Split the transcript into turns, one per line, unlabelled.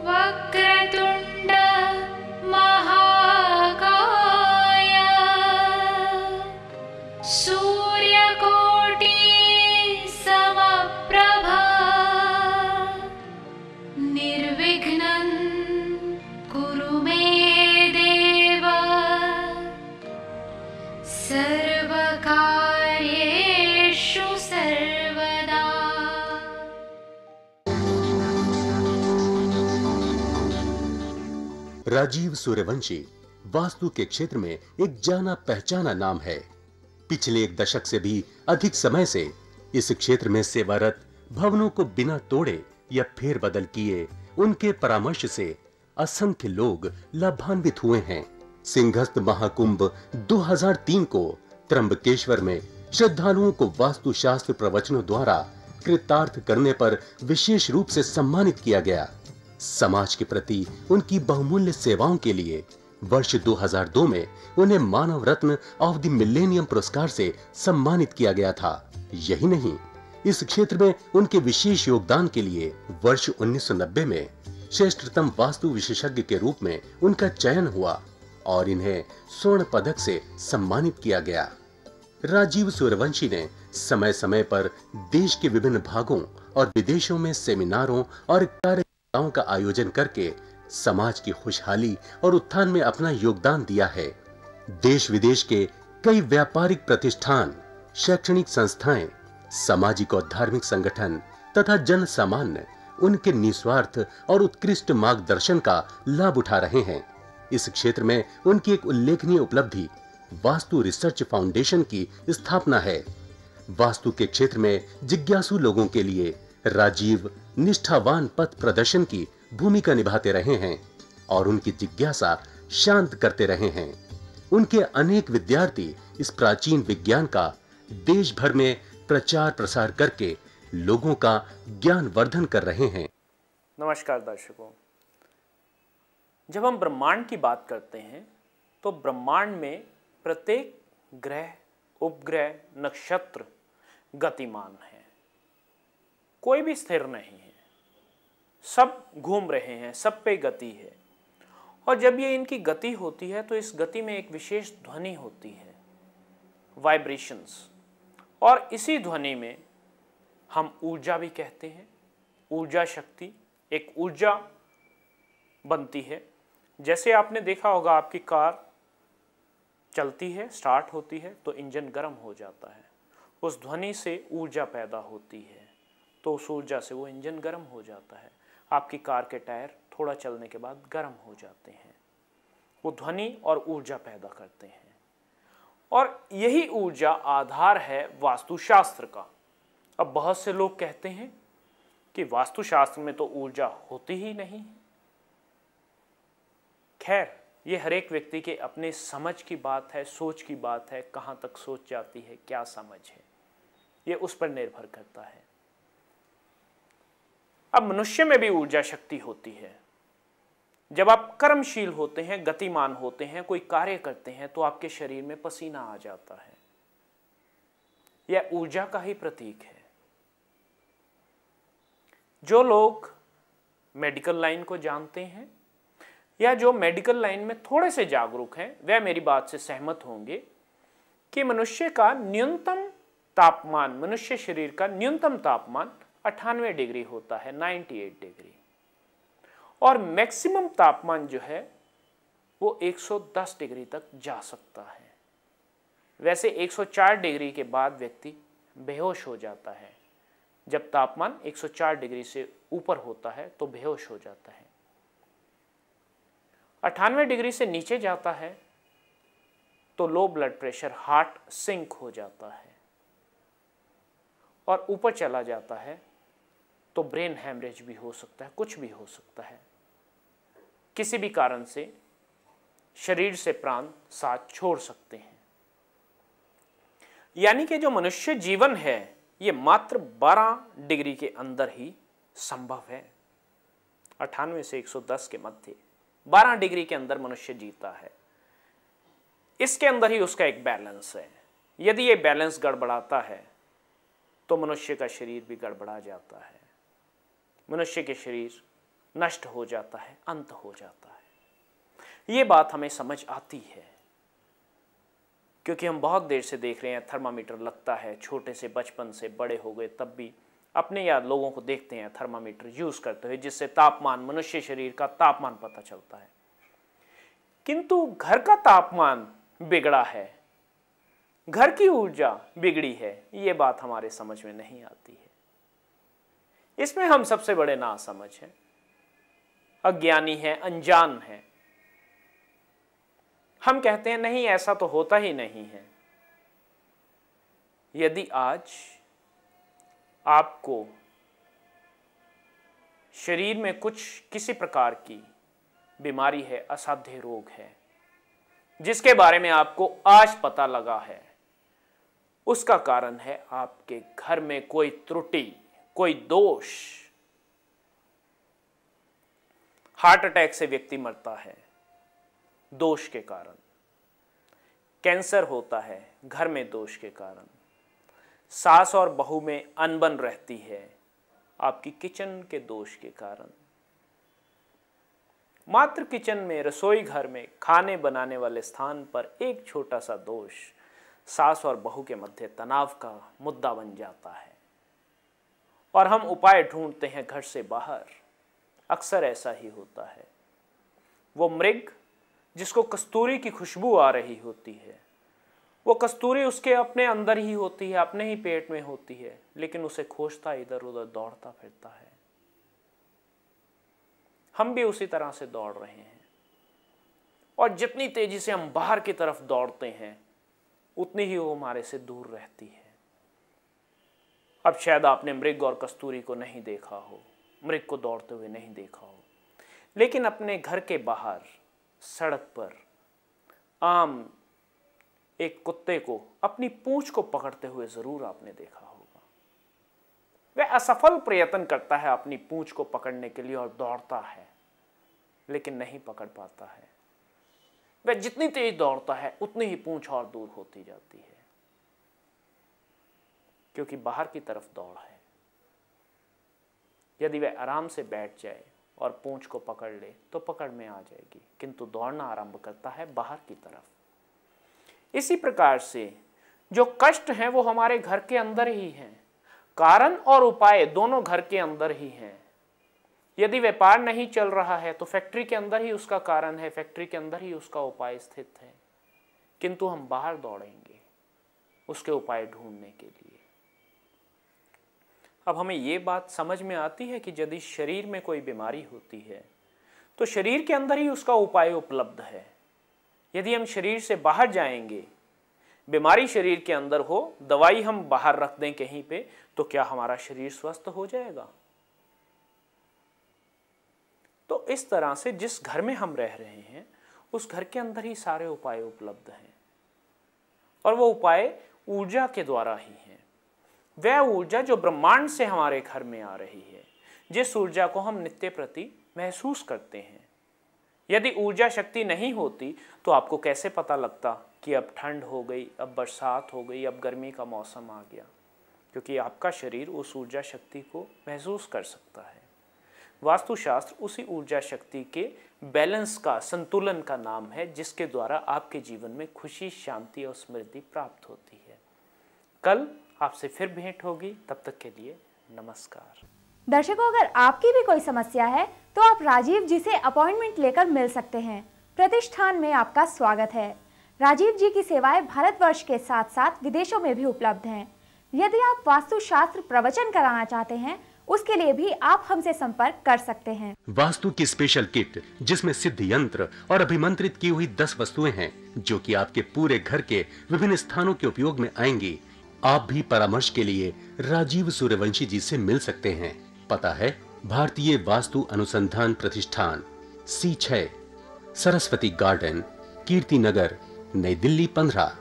वक्रतुण्ड महाकाय सूर्यकोटि समप्रभा निर्विघ्नं कुरु मे देव सर्वकार्येषु सर्वदा।
राजीव सूर्यवंशी वास्तु के क्षेत्र में एक जाना पहचाना नाम है। पिछले एक दशक से भी अधिक समय से इस क्षेत्र में सेवारत भवनों को बिना तोड़े या फेरबदल किए उनके परामर्श से असंख्य लोग लाभान्वित हुए हैं। सिंहस्थ महाकुंभ 2003 को त्र्यंबकेश्वर में श्रद्धालुओं को वास्तुशास्त्र प्रवचनों द्वारा कृतार्थ करने पर विशेष रूप से सम्मानित किया गया। समाज के प्रति उनकी बहुमूल्य सेवाओं के लिए वर्ष 2002 में उन्हें मानव रत्न ऑफ द मिलेनियम पुरस्कार से सम्मानित किया गया था। यही नहीं, इस क्षेत्र में उनके विशेष योगदान के लिए वर्ष 1990 में श्रेष्ठतम वास्तु विशेषज्ञ के रूप में उनका चयन हुआ और इन्हें स्वर्ण पदक से सम्मानित किया गया। राजीव सूर्यवंशी ने समय समय पर देश के विभिन्न भागों और विदेशों में सेमिनारों और कार्यक्रमों का आयोजन करके समाज की खुशहाली और उत्थान में अपना योगदान दिया है। देश विदेश के कई व्यापारिक प्रतिष्ठान, शैक्षणिक संस्थाएं, सामाजिक और धार्मिक संगठन तथा जन सामान्य उनके निस्वार्थ और उत्कृष्ट मार्गदर्शन का लाभ उठा रहे हैं। इस क्षेत्र में उनकी एक उल्लेखनीय उपलब्धि वास्तु रिसर्च फाउंडेशन की स्थापना है। वास्तु के क्षेत्र में जिज्ञासु लोगों के लिए राजीव निष्ठावान पथ प्रदर्शन की भूमिका निभाते रहे हैं और उनकी जिज्ञासा शांत करते रहे हैं। उनके अनेक विद्यार्थी इस प्राचीन विज्ञान का देश भर में प्रचार प्रसार करके लोगों का ज्ञान वर्धन कर रहे हैं।
नमस्कार दर्शकों, जब हम ब्रह्मांड की बात करते हैं तो ब्रह्मांड में प्रत्येक ग्रह, उपग्रह, नक्षत्र गतिमान है, कोई भी स्थिर नहीं है, सब घूम रहे हैं, सब पे गति है। और जब ये इनकी गति होती है तो इस गति में एक विशेष ध्वनि होती है, वाइब्रेशंस, और इसी ध्वनि में हम ऊर्जा भी कहते हैं। ऊर्जा शक्ति, एक ऊर्जा बनती है। जैसे आपने देखा होगा, आपकी कार चलती है, स्टार्ट होती है तो इंजन गर्म हो जाता है, उस ध्वनि से ऊर्जा पैदा होती है, तो उस ऊर्जा से वो इंजन गर्म हो जाता है। आपकी कार के टायर थोड़ा चलने के बाद गर्म हो जाते हैं, वो ध्वनि और ऊर्जा पैदा करते हैं। और यही ऊर्जा आधार है वास्तुशास्त्र का। अब बहुत से लोग कहते हैं कि वास्तुशास्त्र में तो ऊर्जा होती ही नहीं। खैर, ये हर एक व्यक्ति के अपने समझ की बात है, सोच की बात है, कहां तक सोच जाती है, क्या समझ है, ये उस पर निर्भर करता है। अब मनुष्य में भी ऊर्जा शक्ति होती है। जब आप कर्मशील होते हैं, गतिमान होते हैं, कोई कार्य करते हैं तो आपके शरीर में पसीना आ जाता है, यह ऊर्जा का ही प्रतीक है। जो लोग मेडिकल लाइन को जानते हैं या जो मेडिकल लाइन में थोड़े से जागरूक हैं, वह मेरी बात से सहमत होंगे कि मनुष्य का न्यूनतम तापमान, मनुष्य शरीर का न्यूनतम तापमान 98 डिग्री होता है, 98 डिग्री, और मैक्सिमम तापमान जो है वो 110 डिग्री तक जा सकता है। वैसे 104 डिग्री के बाद व्यक्ति बेहोश हो जाता है। जब तापमान 104 डिग्री से ऊपर होता है तो बेहोश हो जाता है। 98 डिग्री से नीचे जाता है तो low blood pressure, heart sink हो जाता है, और ऊपर चला जाता है तो ब्रेन हैमरेज भी हो सकता है, कुछ भी हो सकता है। किसी भी कारण से शरीर से प्राण साथ छोड़ सकते हैं। यानी कि जो मनुष्य जीवन है ये मात्र 12 डिग्री के अंदर ही संभव है। 98 से 110 के मध्य 12 डिग्री के अंदर मनुष्य जीता है। इसके अंदर ही उसका एक बैलेंस है। यदि ये बैलेंस गड़बड़ाता है तो मनुष्य का शरीर भी गड़बड़ा जाता है। मनुष्य के शरीर नष्ट हो जाता है, अंत हो जाता है। ये बात हमें समझ आती है क्योंकि हम बहुत देर से देख रहे हैं थर्मामीटर लगता है, छोटे से बचपन से बड़े हो गए तब भी अपने या लोगों को देखते हैं थर्मामीटर यूज करते हुए, जिससे तापमान, मनुष्य शरीर का तापमान पता चलता है। किंतु घर का तापमान बिगड़ा है, घर की ऊर्जा बिगड़ी है, ये बात हमारे समझ में नहीं आती है। इसमें हम सबसे बड़े नासमझ हैं, अज्ञानी हैं, अनजान हैं। हम कहते हैं नहीं, ऐसा तो होता ही नहीं है। यदि आज आपको शरीर में किसी प्रकार की बीमारी है, असाध्य रोग है, जिसके बारे में आपको आज पता लगा है, उसका कारण है आपके घर में कोई त्रुटि, कोई दोष। हार्ट अटैक से व्यक्ति मरता है दोष के कारण, कैंसर होता है घर में दोष के कारण, सास और बहू में अनबन रहती है आपकी किचन के दोष के कारण, मात्र किचन में, रसोई घर में, खाने बनाने वाले स्थान पर एक छोटा सा दोष सास और बहू के मध्य तनाव का मुद्दा बन जाता है और हम उपाय ढूंढते हैं घर से बाहर। अक्सर ऐसा ही होता है। वो मृग जिसको कस्तूरी की खुशबू आ रही होती है, वो कस्तूरी उसके अपने अंदर ही होती है, अपने ही पेट में होती है, लेकिन उसे खोजता इधर उधर दौड़ता फिरता है। हम भी उसी तरह से दौड़ रहे हैं और जितनी तेजी से हम बाहर की तरफ दौड़ते हैं उतनी ही वो हमारे से दूर रहती है। अब शायद आपने मृग और कस्तूरी को नहीं देखा हो, मृग को दौड़ते हुए नहीं देखा हो, लेकिन अपने घर के बाहर सड़क पर आम एक कुत्ते को अपनी पूंछ को पकड़ते हुए जरूर आपने देखा होगा। वह असफल प्रयत्न करता है अपनी पूंछ को पकड़ने के लिए और दौड़ता है, लेकिन नहीं पकड़ पाता है। वह जितनी तेज दौड़ता है उतनी ही पूंछ और दूर होती जाती है, क्योंकि बाहर की तरफ दौड़ है। यदि वह आराम से बैठ जाए और पूंछ को पकड़ ले तो पकड़ में आ जाएगी, किंतु दौड़ना आरंभ करता है बाहर की तरफ। इसी प्रकार से जो कष्ट हैं वो हमारे घर के अंदर ही हैं। कारण और उपाय दोनों घर के अंदर ही हैं। यदि व्यापार नहीं चल रहा है तो फैक्ट्री के अंदर ही उसका कारण है, फैक्ट्री के अंदर ही उसका उपाय स्थित है, किंतु हम बाहर दौड़ेंगे उसके उपाय ढूंढने के लिए। अब हमें ये बात समझ में आती है कि यदि शरीर में कोई बीमारी होती है तो शरीर के अंदर ही उसका उपाय उपलब्ध है। यदि हम शरीर से बाहर जाएंगे, बीमारी शरीर के अंदर हो, दवाई हम बाहर रख दें कहीं पे, तो क्या हमारा शरीर स्वस्थ हो जाएगा? तो इस तरह से जिस घर में हम रह रहे हैं उस घर के अंदर ही सारे उपाय उपलब्ध हैं और वो उपाय ऊर्जा के द्वारा ही हैं। वह ऊर्जा जो ब्रह्मांड से हमारे घर में आ रही है, जिस ऊर्जा को हम नित्य प्रति महसूस करते हैं। यदि ऊर्जा शक्ति नहीं होती तो आपको कैसे पता लगता कि अब ठंड हो गई, अब बरसात हो गई, अब गर्मी का मौसम आ गया? क्योंकि आपका शरीर उस ऊर्जा शक्ति को महसूस कर सकता है। वास्तुशास्त्र उसी ऊर्जा शक्ति के बैलेंस का, संतुलन का नाम है, जिसके द्वारा आपके जीवन में खुशी, शांति और समृद्धि प्राप्त होती है। कल आपसे फिर भेंट होगी, तब तक के लिए नमस्कार।
दर्शकों, अगर आपकी भी कोई समस्या है तो आप राजीव जी से अपॉइंटमेंट लेकर मिल सकते हैं। प्रतिष्ठान में आपका स्वागत है। राजीव जी की सेवाएं भारतवर्ष के साथ साथ विदेशों में भी उपलब्ध हैं। यदि आप वास्तुशास्त्र प्रवचन कराना चाहते हैं, उसके लिए भी आप हमसे संपर्क कर सकते हैं।
वास्तु की स्पेशल किट, जिसमें सिद्ध यंत्र और अभिमंत्रित की हुई 10 वस्तुएं हैं, जो कि आपके पूरे घर के विभिन्न स्थानों के उपयोग में आएंगी। आप भी परामर्श के लिए राजीव सूर्यवंशी जी से मिल सकते हैं। पता है भारतीय वास्तु अनुसंधान प्रतिष्ठान, C6, सरस्वती गार्डन, कीर्ति नगर, नई दिल्ली 15।